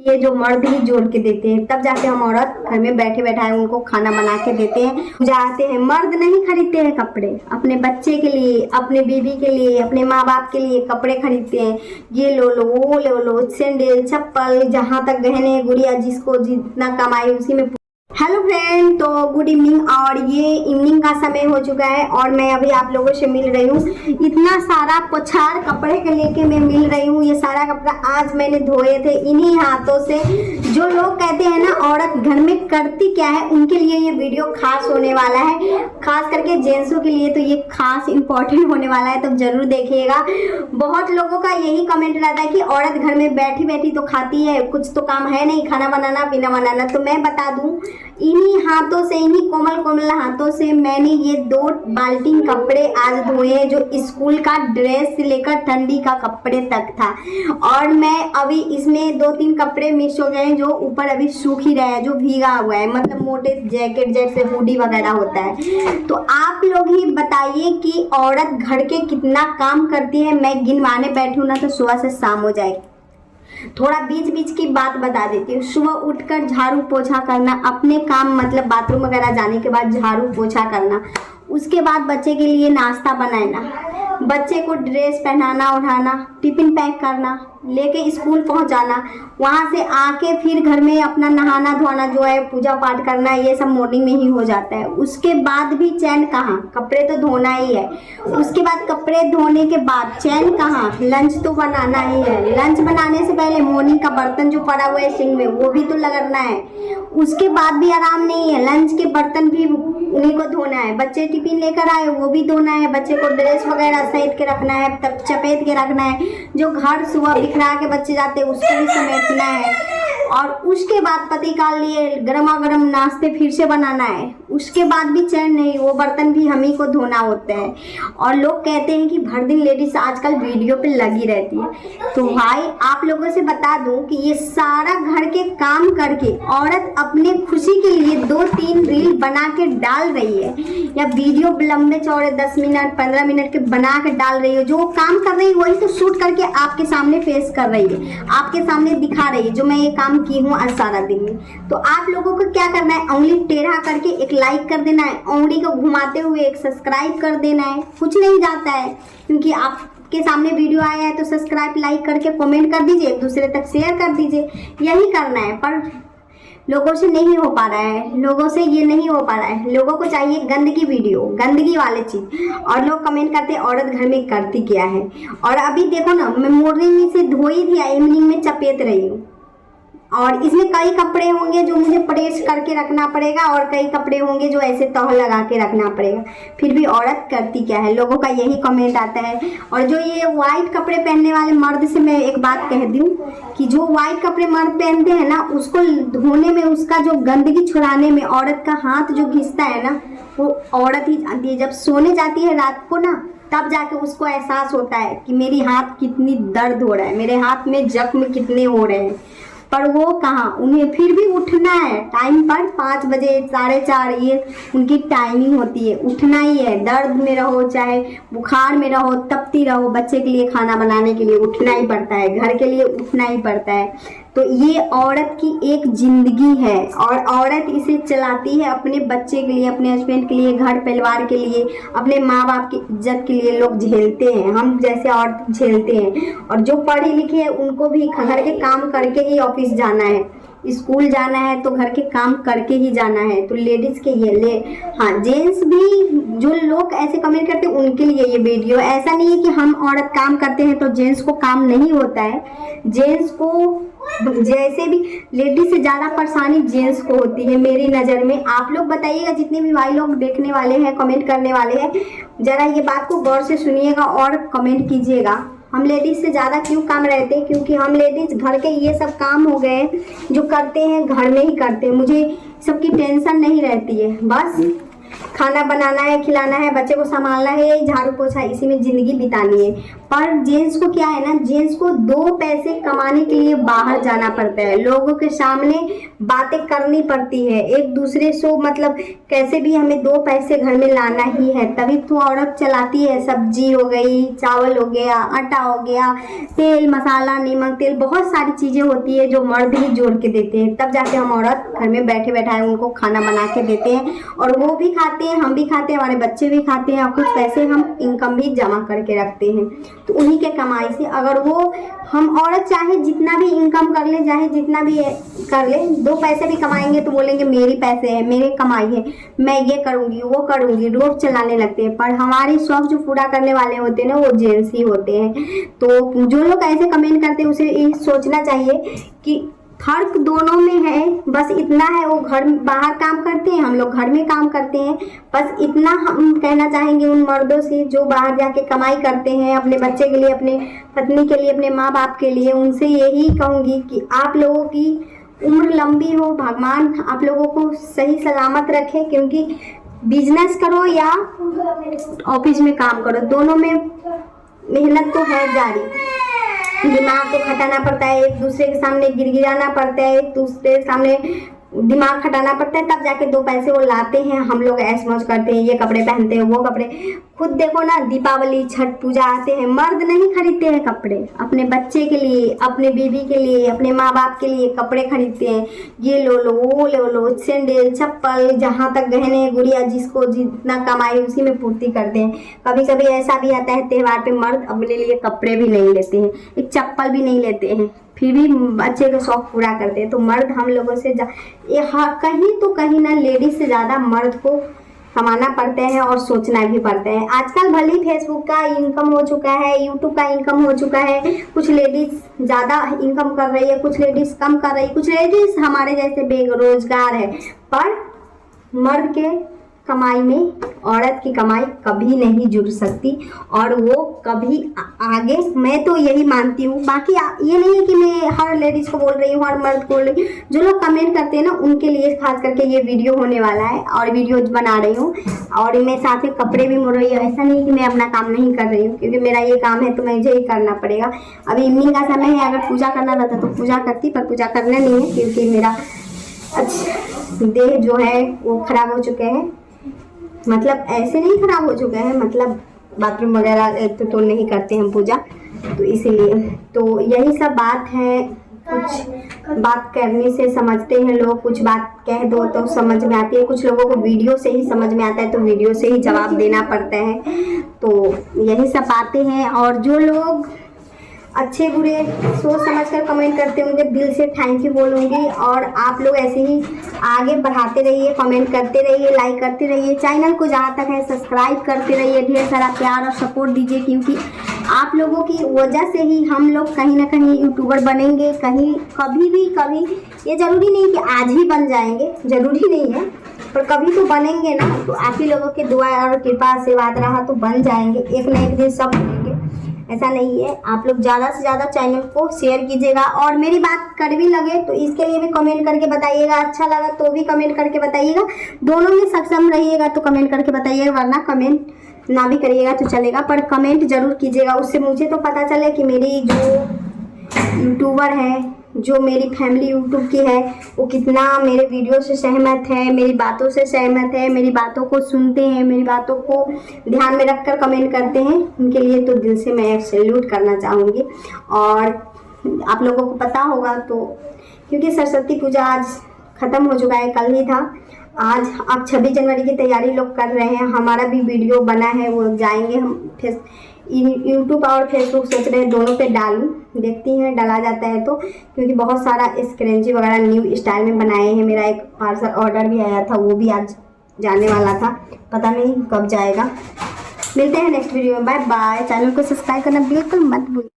ये जो मर्द ही जोड़ के देते हैं, तब जाके हम औरत घर में बैठे बैठाए उनको खाना बना के देते हैं, जाते हैं। मर्द नहीं खरीदते हैं कपड़े, अपने बच्चे के लिए, अपने बीवी के लिए, अपने माँ बाप के लिए कपड़े खरीदते हैं। ये लो लो, वो ले लो, सैंडल, चप्पल, जहाँ तक गहने गुड़िया जिसको जितना कमाई उसी में। हेलो फ्रेंड, तो गुड इवनिंग। और ये इवनिंग का समय हो चुका है और मैं अभी आप लोगों से मिल रही हूँ। इतना सारा पोछार कपड़े के लेके मैं मिल रही हूँ। ये सारा कपड़ा आज मैंने धोए थे इन्हीं हाथों से। जो लोग कहते हैं ना औरत घर में करती क्या है, उनके लिए ये वीडियो खास होने वाला है। खास करके जेंट्सों के लिए तो ये खास इम्पोर्टेंट होने वाला है, तो जरूर देखिएगा। बहुत लोगों का यही कमेंट रहता है कि औरत घर में बैठी बैठी तो खाती है, कुछ तो काम है नहीं, खाना बनाना पीना बनाना। तो मैं बता दूं, इन्हीं हाथों से, इन्हीं कोमल कोमल हाथों से मैंने ये 2 बाल्टी कपड़े आज धोए हैं, जो स्कूल का ड्रेस से लेकर ठंडी का कपड़े तक था। और मैं अभी इसमें 2-3 कपड़े मिस हो गए हैं जो ऊपर अभी सूख ही रहे हैं, जो भीगा हुआ है, मतलब मोटे जैकेट जैसे हुडी वगैरह होता है। तो आप लोग ही बताइए कि औरत घर के कितना काम करती है। मैं गिनवाने बैठूँ ना तो सुबह से शाम हो जाएगी। थोड़ा बीच बीच की बात बता देती हूँ। सुबह उठकर झाड़ू पोछा करना, अपने काम मतलब बाथरूम वगैरह जाने के बाद झाड़ू पोछा करना, उसके बाद बच्चे के लिए नाश्ता बनाना, बच्चे को ड्रेस पहनाना उठाना, टिफिन पैक करना, लेके स्कूल पहुंचाना, वहां से आके फिर घर में अपना नहाना धोना जो है, पूजा पाठ करना, ये सब मॉर्निंग में ही हो जाता है। उसके बाद भी चैन कहाँ, कपड़े तो धोना ही है। उसके बाद कपड़े धोने के बाद चैन कहाँ, लंच तो बनाना ही है। लंच बनाने से पहले मॉर्निंग का बर्तन जो पड़ा हुआ है सिंक में, वो भी तो लगना है। उसके बाद भी आराम नहीं है, लंच के बर्तन भी उन्हीं को धोना है। बच्चे टिफिन लेकर आए वो भी धोना है, बच्चे को ड्रेस वगैरह सहित के रखना है, तब चपेट के रखना है। जो घर सुबह बिखरा के बच्चे जाते हैं उसको भी समेटना है। और उसके बाद पति का लिए गर्मा गर्म नाश्ते फिर से बनाना है। उसके बाद भी चैन नहीं, वो बर्तन भी हम ही को धोना होता है। और लोग कहते हैं कि भर दिन लेडीज आजकल वीडियो पे लगी रहती है। तो भाई आप लोगों से बता दूं कि ये सारा घर के काम करके औरत अपने खुशी के लिए 2-3 रील बना के डाल रही है, या वीडियो लंबे चौड़े 10 मिनट 15 मिनट के बना के डाल रही है। जो काम कर रही है वही तो शूट करके आपके सामने पेश कर रही है, आपके सामने दिखा रही है, जो मैं ये काम की हूँ आज सारा दिन में। तो आप लोगों को क्या करना है, उंगली टेढ़ा करके एक लाइक कर देना है, उंगली को घुमाते हुए एक सब्सक्राइब कर देना है। कुछ नहीं जाता है, क्योंकि आपके सामने वीडियो आया है तो सब्सक्राइब लाइक करके कमेंट कर दीजिए, एक दूसरे तक शेयर कर दीजिए, यही करना है। पर लोगों से नहीं हो पा रहा है, लोगों से ये नहीं हो पा रहा है। लोगों को चाहिए गंदगी वीडियो, गंदगी वाले चीज। और लोग कमेंट करते हैं औरत घर में करती क्या है। और अभी देखो ना, मैं मॉर्निंग से धोई थी, इवनिंग में चपेट रही हूँ। और इसमें कई कपड़े होंगे जो मुझे प्रेस करके रखना पड़ेगा, और कई कपड़े होंगे जो ऐसे तह लगा के रखना पड़ेगा। फिर भी औरत करती क्या है, लोगों का यही कमेंट आता है। और जो ये वाइट कपड़े पहनने वाले मर्द से मैं एक बात कह दूं कि जो वाइट कपड़े मर्द पहनते हैं ना, उसको धोने में, उसका जो गंदगी छुड़ाने में औरत का हाथ जो घिसता है ना, वो औरत ही जानती है। जब सोने जाती है रात को ना, तब जाके उसको एहसास होता है कि मेरी हाथ कितनी दर्द हो रहा है, मेरे हाथ में जख्म कितने हो रहे हैं। पर वो कहाँ, उन्हें फिर भी उठना है टाइम पर। 5 बजे 4:30 ये उनकी टाइमिंग होती है, उठना ही है। दर्द में रहो चाहे बुखार में रहो, तपती रहो, बच्चे के लिए खाना बनाने के लिए उठना ही पड़ता है, घर के लिए उठना ही पड़ता है। तो ये औरत की एक जिंदगी है, और औरत इसे चलाती है अपने बच्चे के लिए, अपने हस्बैंड के लिए, घर परिवार के लिए, अपने माँ बाप की इज्जत के लिए। लोग झेलते हैं, हम जैसे औरत झेलते हैं। और जो पढ़े लिखे हैं उनको भी घर के काम करके ही ऑफिस जाना है, स्कूल जाना है, तो घर के काम करके ही जाना है। तो लेडीज के ये हाँ, जेंट्स भी, जो लोग ऐसे कमेंट करते हैं उनके लिए ये वीडियो। ऐसा नहीं है कि हम औरत काम करते हैं तो जेंट्स को काम नहीं होता है। जेंट्स को जैसे भी लेडीज से ज्यादा परेशानी जेंट्स को होती है मेरी नज़र में। आप लोग बताइएगा, जितने भी भाई लोग देखने वाले हैं, कमेंट करने वाले हैं, जरा ये बात को गौर से सुनिएगा और कमेंट कीजिएगा। हम लेडीज से ज़्यादा क्यों काम रहते हैं, क्योंकि हम लेडीज घर के ये सब काम हो गए जो करते हैं घर में ही करते हैं। मुझे सबकी टेंशन नहीं रहती है, बस खाना बनाना है, खिलाना है, बच्चे को संभालना है, झाड़ू पोछा, इसी में ज़िंदगी बितानी है। पर जेंट्स को क्या है ना, जेंट्स को 2 पैसे कमाने के लिए बाहर जाना पड़ता है, लोगों के सामने बातें करनी पड़ती है, एक दूसरे से मतलब कैसे भी हमें 2 पैसे घर में लाना ही है, तभी तो औरत चलाती है। सब्जी हो गई, चावल हो गया, आटा हो गया, तेल मसाला नमक तेल, बहुत सारी चीज़ें होती है जो मर्द ही जोड़ के देते हैं, तब जाके हम औरत घर में बैठे बैठाए उनको खाना बना के देते हैं, और वो भी खाते हैं, हम भी खाते हैं, हमारे बच्चे भी खाते हैं, और कुछ पैसे हम इनकम भी जमा करके रखते हैं। तो उन्हीं के कमाई से अगर वो हम औरत चाहे जितना भी इनकम कर ले, चाहे जितना भी कर ले, 2 पैसे भी कमाएंगे तो बोलेंगे मेरी पैसे है, मेरे कमाई है, मैं ये करूँगी वो करूँगी, रोज चलाने लगते हैं। पर हमारी शौक जो पूरा करने वाले होते हैं ना, वो जेंट्स ही होते हैं। तो जो लोग ऐसे कमेंट करते हैं उसे ये सोचना चाहिए कि फर्क दोनों में है, बस इतना है, वो घर बाहर काम करते हैं, हम लोग घर में काम करते हैं। बस इतना हम कहना चाहेंगे उन मर्दों से जो बाहर जाके कमाई करते हैं अपने बच्चे के लिए, अपने पत्नी के लिए, अपने माँ बाप के लिए, उनसे यही कहूँगी कि आप लोगों की उम्र लंबी हो, भगवान आप लोगों को सही सलामत रखे, क्योंकि बिजनेस करो या ऑफिस में काम करो, दोनों में मेहनत तो है जारी, दिमाग को खटाना पड़ता है, एक दूसरे के सामने गिड़गिड़ाना पड़ता है, एक दूसरे के सामने दिमाग खटाना पड़ता है, तब जाके 2 पैसे वो लाते हैं। हम लोग ऐश मौज करते हैं, ये कपड़े पहनते हैं, वो कपड़े, खुद देखो ना दीपावली छठ पूजा आते हैं, मर्द नहीं खरीदते हैं कपड़े, अपने बच्चे के लिए, अपने बीवी के लिए, अपने माँ बाप के लिए कपड़े खरीदते हैं, ये लो लो वो लो लो, सैंडल चप्पल, जहाँ तक गहने गुड़िया, जिसको जितना कमाई उसी में पूर्ति करते हैं। कभी कभी ऐसा भी आता है त्योहार पे मर्द अपने लिए कपड़े भी नहीं लेते हैं, एक चप्पल भी नहीं लेते हैं, फिर भी बच्चे का शौक पूरा करते हैं। तो मर्द हम लोगों से कहीं तो कहीं ना लेडीज से ज़्यादा मर्द को कमाना पड़ते हैं और सोचना भी पड़ता है। आजकल भले ही फेसबुक का इनकम हो चुका है, यूट्यूब का इनकम हो चुका है, कुछ लेडीज ज़्यादा इनकम कर रही है, कुछ लेडीज कम कर रही है, कुछ लेडीज हमारे जैसे बेरोजगार है, पर मर्द के कमाई में औरत की कमाई कभी नहीं जुड़ सकती, और वो कभी आगे, मैं तो यही मानती हूँ। बाकी ये नहीं है कि मैं हर लेडीज़ को बोल रही हूँ, हर मर्द को बोल रही हूँ, जो लोग कमेंट करते हैं ना उनके लिए खास करके ये वीडियो होने वाला है, और वीडियो बना रही हूँ, और मैं साथ में कपड़े भी मोड़ रही हूँ। ऐसा नहीं कि मैं अपना काम नहीं कर रही हूँ, क्योंकि मेरा ये काम है तो मुझे ही करना पड़ेगा। अभी इवनिंग का समय है, अगर पूजा करना रहता तो पूजा करती, पर पूजा करना नहीं है क्योंकि मेरा देह जो है वो खराब हो चुके हैं, मतलब ऐसे नहीं खराब हो चुका है, मतलब बाथरूम वगैरह तो नहीं करते हम पूजा, तो इसीलिए। तो यही सब बात है, कुछ बात करने से समझते हैं लोग, कुछ बात कह दो तो समझ में आती है, कुछ लोगों को वीडियो से ही समझ में आता है तो वीडियो से ही जवाब देना पड़ता है। तो यही सब बातें हैं, और जो लोग अच्छे बुरे सोच समझ कर कमेंट करते हैं उनके दिल से थैंक यू बोलूँगी। और आप लोग ऐसे ही आगे बढ़ाते रहिए, कमेंट करते रहिए, लाइक करते रहिए, चैनल को जहाँ तक है सब्सक्राइब करते रहिए, ढेर सारा प्यार और सपोर्ट दीजिए, क्योंकि आप लोगों की वजह से ही हम लोग कहीं ना कहीं यूट्यूबर बनेंगे, कहीं कभी। ये ज़रूरी नहीं कि आज ही बन जाएंगे, ज़रूरी नहीं है, पर कभी तो बनेंगे ना। तो आप ही लोगों की दुआ और कृपा आशीर्वाद रहा तो बन जाएंगे, एक ना एक दिन सब बनेंगे, ऐसा नहीं है। आप लोग ज़्यादा से ज़्यादा चैनल को शेयर कीजिएगा, और मेरी बात कड़वी लगे तो इसके लिए भी कमेंट करके बताइएगा, अच्छा लगा तो भी कमेंट करके बताइएगा, दोनों में सक्षम रहिएगा तो कमेंट करके बताइएगा, वरना कमेंट ना भी करिएगा तो चलेगा, पर कमेंट जरूर कीजिएगा। उससे मुझे तो पता चले कि मेरी जो यूट्यूबर है, जो मेरी फैमिली यूट्यूब की है, वो कितना मेरे वीडियो से सहमत है, मेरी बातों से सहमत है, मेरी बातों को सुनते हैं, मेरी बातों को ध्यान में रखकर कमेंट करते हैं, उनके लिए तो दिल से मैं सैल्यूट करना चाहूँगी। और आप लोगों को पता होगा तो, क्योंकि सरस्वती पूजा आज ख़त्म हो चुका है, कल ही था, आज अब 26 जनवरी की तैयारी लोग कर रहे हैं, हमारा भी वीडियो बना है, वो जाएंगे हम यूट्यूब और फेसबुक सोच रहे हैं दोनों पे डालूं, देखती हैं डला जाता है तो, क्योंकि बहुत सारा स्क्रंची वगैरह न्यू स्टाइल में बनाए हैं। मेरा एक पार्सल ऑर्डर भी आया था, वो भी आज जाने वाला था, पता नहीं कब जाएगा। मिलते हैं नेक्स्ट वीडियो में, बाय बाय। चैनल को सब्सक्राइब करना बिल्कुल मत भूलिए।